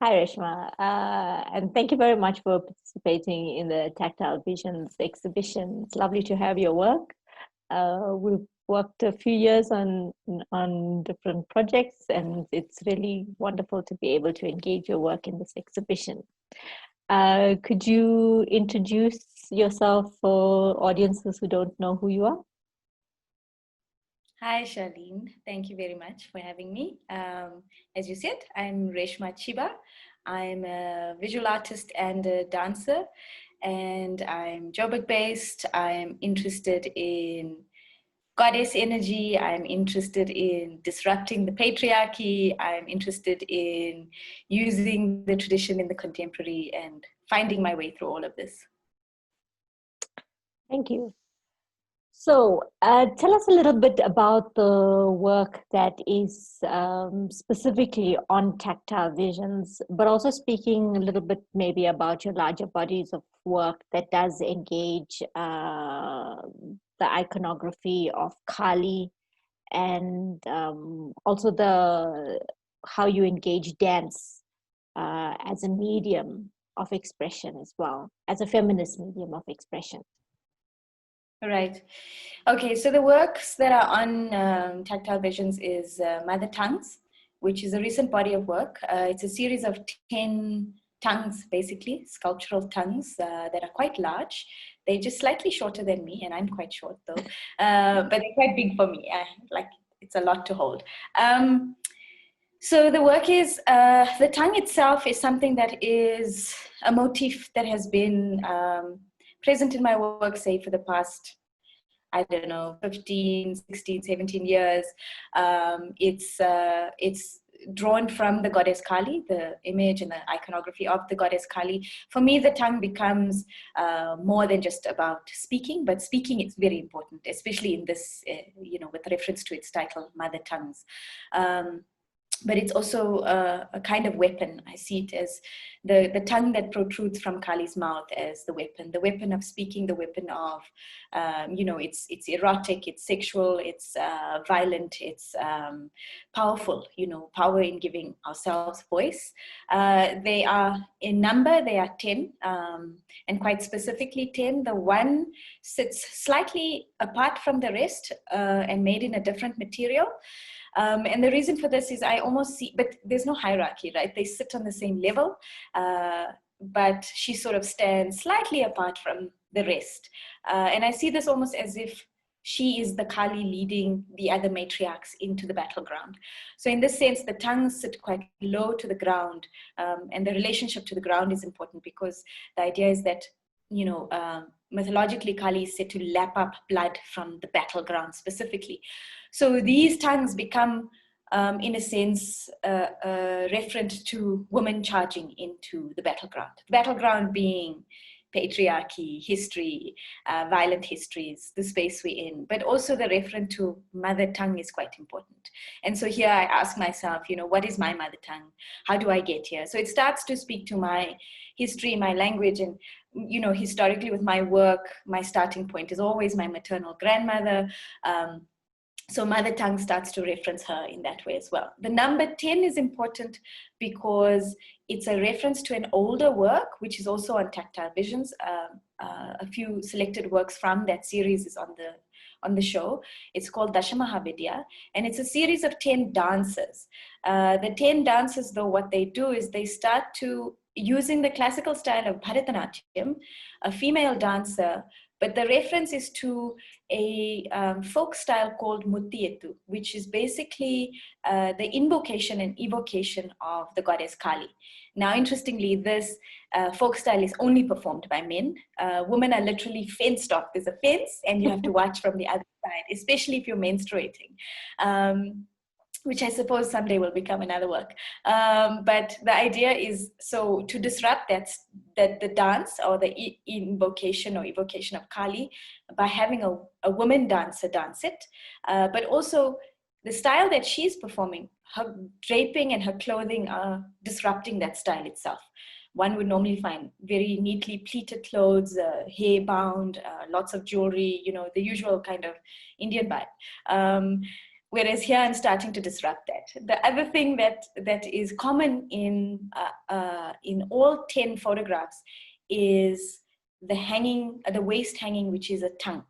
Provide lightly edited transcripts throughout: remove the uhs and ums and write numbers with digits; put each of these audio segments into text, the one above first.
Hi, Reshma, and thank you very much for participating in the Tactile Visions exhibition. It's lovely to have your work. We've worked a few years on different projects, and it's really wonderful to be able to engage your work in this exhibition. Could you introduce yourself for audiences who don't know who you are? Hi, Sharlene. Thank you very much for having me. As you said, I'm Reshma Chhiba. I'm a visual artist and a dancer, and I'm Joburg-based. I'm interested in goddess energy. I'm interested in disrupting the patriarchy. I'm interested in using the tradition in the contemporary and finding my way through all of this. Thank you. So, tell us a little bit about the work that is specifically on tactile visions, but also speaking a little bit maybe about your larger bodies of work that does engage the iconography of Kali and also how you engage dance as a medium of expression as well, as a feminist medium of expression. Right. Okay, so the works that are on Tactile Visions is Mother Tongues, which is a recent body of work. It's a series of 10 tongues, basically, sculptural tongues that are quite large. They're just slightly shorter than me, and I'm quite short though, but they're quite big for me. Like, it's a lot to hold. So the work is, the tongue itself is something that is a motif that has been present in my work, say, for the past, I don't know, 15, 16, 17 years. It's drawn from the goddess Kali, the image and the iconography of the goddess Kali. For me, the tongue becomes more than just about speaking, but speaking is very important, especially in this, with reference to its title, Mother Tongues. But it's also a kind of weapon. I see it as the tongue that protrudes from Kali's mouth as the weapon of speaking, the weapon of, it's erotic, it's sexual, it's violent, it's powerful, power in giving ourselves voice. They are in number, they are 10, and quite specifically 10. The one sits slightly apart from the rest and made in a different material. And the reason for this is I almost see, but there's no hierarchy, right? They sit on the same level, but she sort of stands slightly apart from the rest. And I see this almost as if she is the Kali leading the other matriarchs into the battleground. So in this sense, the tongues sit quite low to the ground, and the relationship to the ground is important because the idea is that, mythologically, Kali is said to lap up blood from the battleground specifically. So these tongues become, in a sense, referent to women charging into the battleground. The battleground being patriarchy, history, violent histories, the space we're in, but also the reference to mother tongue is quite important. And so here I ask myself, what is my mother tongue? How do I get here? So it starts to speak to my history, my language, and historically with my work, my starting point is always my maternal grandmother. So mother tongue starts to reference her in that way as well. The number 10 is important because it's a reference to an older work, which is also on Tactile Visions. A few selected works from that series is on the show. It's called Dashamahavidya, and it's a series of 10 dances. The 10 dances, though, what they do is they start to, using the classical style of Bharatanatyam, a female dancer, but the reference is to a folk style called Muttiyettu, which is basically the invocation and evocation of the goddess Kali. Now, interestingly, this folk style is only performed by men. Women are literally fenced off. There's a fence and you have to watch from the other side, especially if you're menstruating. Which I suppose someday will become another work. But the idea is, so to disrupt the dance or the invocation or evocation of Kali by having a woman dancer dance it, but also the style that she's performing, her draping and her clothing are disrupting that style itself. One would normally find very neatly pleated clothes, hair bound, lots of jewelry, the usual kind of Indian vibe. Whereas here I'm starting to disrupt that. The other thing that is common in all 10 photographs is the waist hanging, which is a tongue.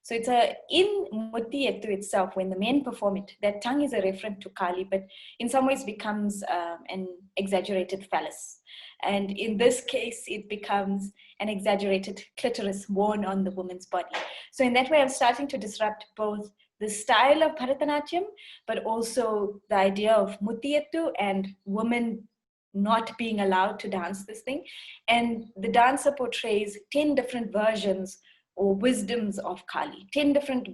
So it's in Mutiyettu itself, when the men perform it, that tongue is a reference to Kali, but in some ways becomes an exaggerated phallus. And in this case, it becomes an exaggerated clitoris worn on the woman's body. So in that way, I'm starting to disrupt both the style of Bharatanatyam, but also the idea of Mutiyettu and women not being allowed to dance this thing. And the dancer portrays 10 different versions or wisdoms of Kali, 10 different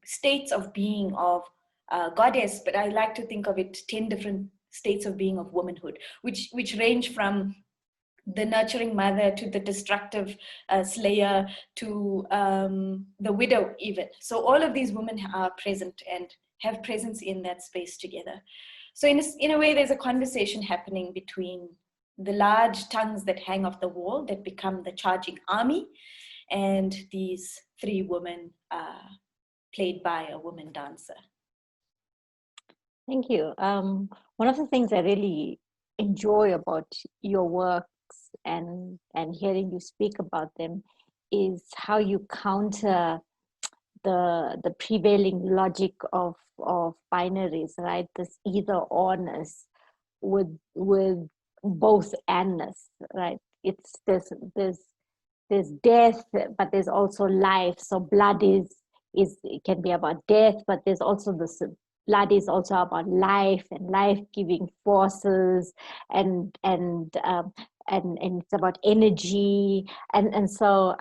states of being of goddess, but I like to think of it 10 different states of being of womanhood, which range from the nurturing mother to the destructive slayer to the widow even. So all of these women are present and have presence in that space together. So in a way, there's a conversation happening between the large tongues that hang off the wall that become the charging army, and these three women played by a woman dancer. Thank you. One of the things I really enjoy about your works and hearing you speak about them is how you counter the prevailing logic of binaries, right? This either orness with both andness, right? It's there's death, but there's also life. So blood it can be about death, but there's also this blood is also about life and life-giving forces, and it's about energy, and so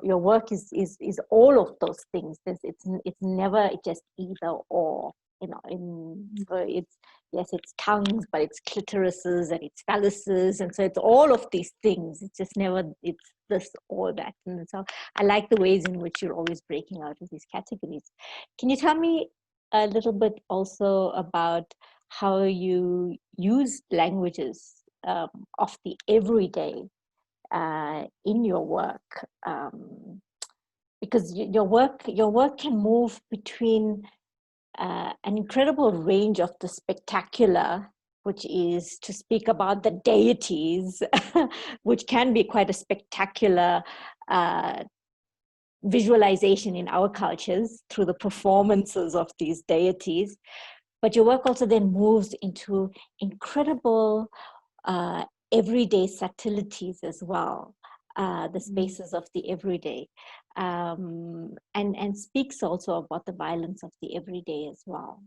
your work is all of those things. It's never just either or. It's yes, it's tongues, but it's clitorises and it's phalluses, and so it's all of these things. It's just never it's this or that. And so I like the ways in which you're always breaking out of these categories. Can you tell me a little bit also about how you use languages of the everyday in your work, because your work can move between an incredible range of the spectacular, which is to speak about the deities, which can be quite a spectacular visualization in our cultures through the performances of these deities. But your work also then moves into incredible everyday subtleties as well, the spaces of the everyday, and speaks also about the violence of the everyday as well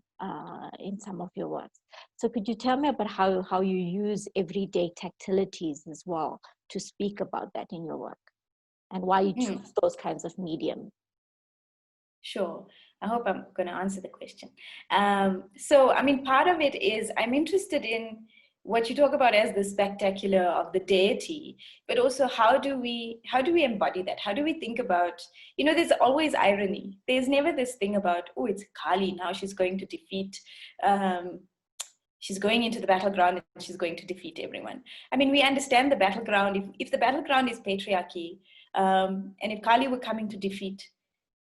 in some of your works. So could you tell me about how you use everyday tactilities as well to speak about that in your work, and why you choose those kinds of medium? Sure. I hope I'm going to answer the question. So, I mean, part of it is I'm interested in what you talk about as the spectacular of the deity, but also how do we embody that? How do we think about, there's always irony. There's never this thing about, oh, it's Kali, now she's going to defeat, she's going into the battleground and she's going to defeat everyone. I mean, we understand the battleground. If the battleground is patriarchy, and if Kali were coming to defeat,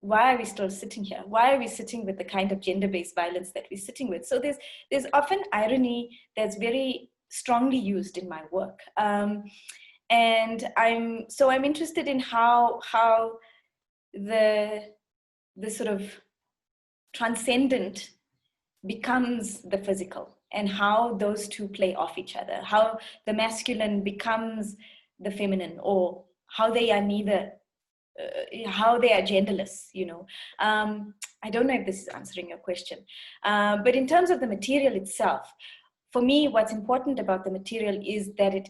why are we still sitting here? Why are we sitting with the kind of gender-based violence that we're sitting with? So there's often irony that's very strongly used in my work. And I'm interested in how the sort of transcendent becomes the physical, and how those two play off each other, how the masculine becomes the feminine, or how they are neither, how they are genderless, I don't know if this is answering your question, but in terms of the material itself, for me, what's important about the material is that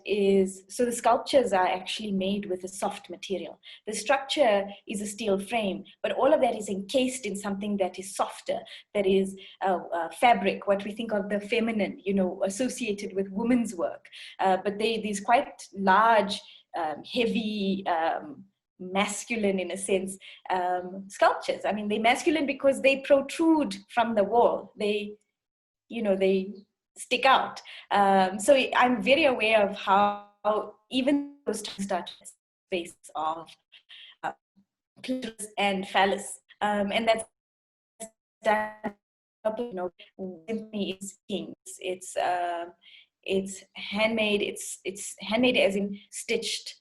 so the sculptures are actually made with a soft material. The structure is a steel frame, but all of that is encased in something that is softer, that is fabric, what we think of the feminine, associated with women's work. But these quite large, heavy, masculine, in a sense, sculptures. I mean, they're masculine because they protrude from the wall. They stick out. So I'm very aware of how even those terms start to space of clitoris and phallus, and that's done you know, simply is king. It's handmade. It's handmade as in stitched.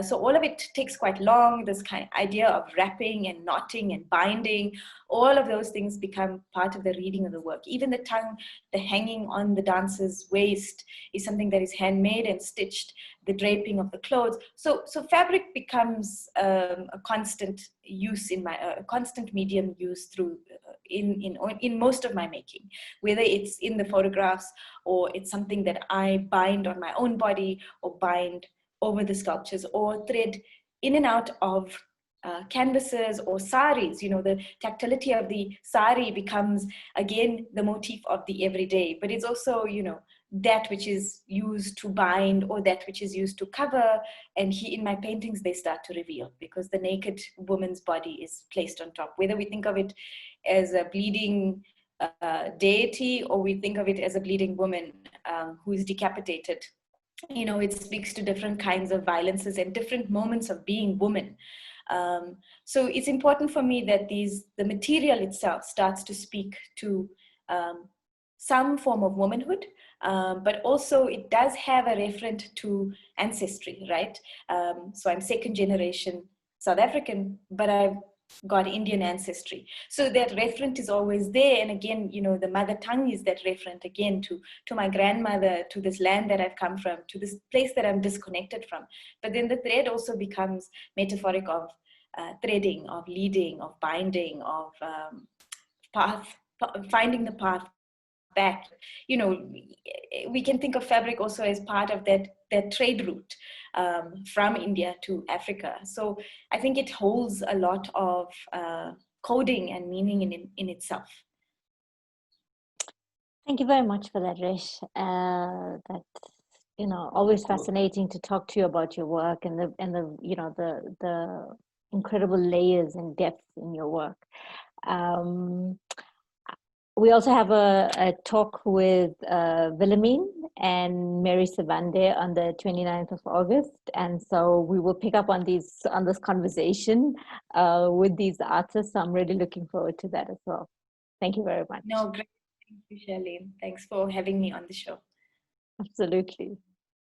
So all of it takes quite long. This kind of idea of wrapping and knotting and binding, all of those things become part of the reading of the work. Even the tongue, the hanging on the dancer's waist is something that is handmade and stitched. The draping of the clothes. So fabric becomes a constant use in my a constant medium use through in most of my making, whether it's in the photographs or it's something that I bind on my own body or bind over the sculptures or thread in and out of canvases or saris. You know, the tactility of the sari becomes again the motif of the everyday, but it's also, you know, that which is used to bind or that which is used to cover. And in my paintings, they start to reveal because the naked woman's body is placed on top, whether we think of it as a bleeding deity or we think of it as a bleeding woman who is decapitated. You know, it speaks to different kinds of violences and different moments of being woman. So it's important for me that the material itself starts to speak to some form of womanhood, but also it does have a referent to ancestry, right? So I'm second generation South African, but I've got Indian ancestry. So that referent is always there. And again, you know, the mother tongue is that referent again to my grandmother, to this land that I've come from, to this place that I'm disconnected from. But then the thread also becomes metaphoric of threading, of leading, of binding, of finding the path back. You know, we can think of fabric also as part of that trade route from India to Africa. So I think it holds a lot of coding and meaning in itself. Thank you very much for that, Resh. That's, you know, always fascinating to talk to you about your work and the you know the incredible layers and depth in your work. We also have a talk with Wilhelmine and Mary Savande on the 29th of August. And so we will pick up on this conversation with these artists. So I'm really looking forward to that as well. Thank you very much. No, great. Thank you, Sharlene. Thanks for having me on the show. Absolutely.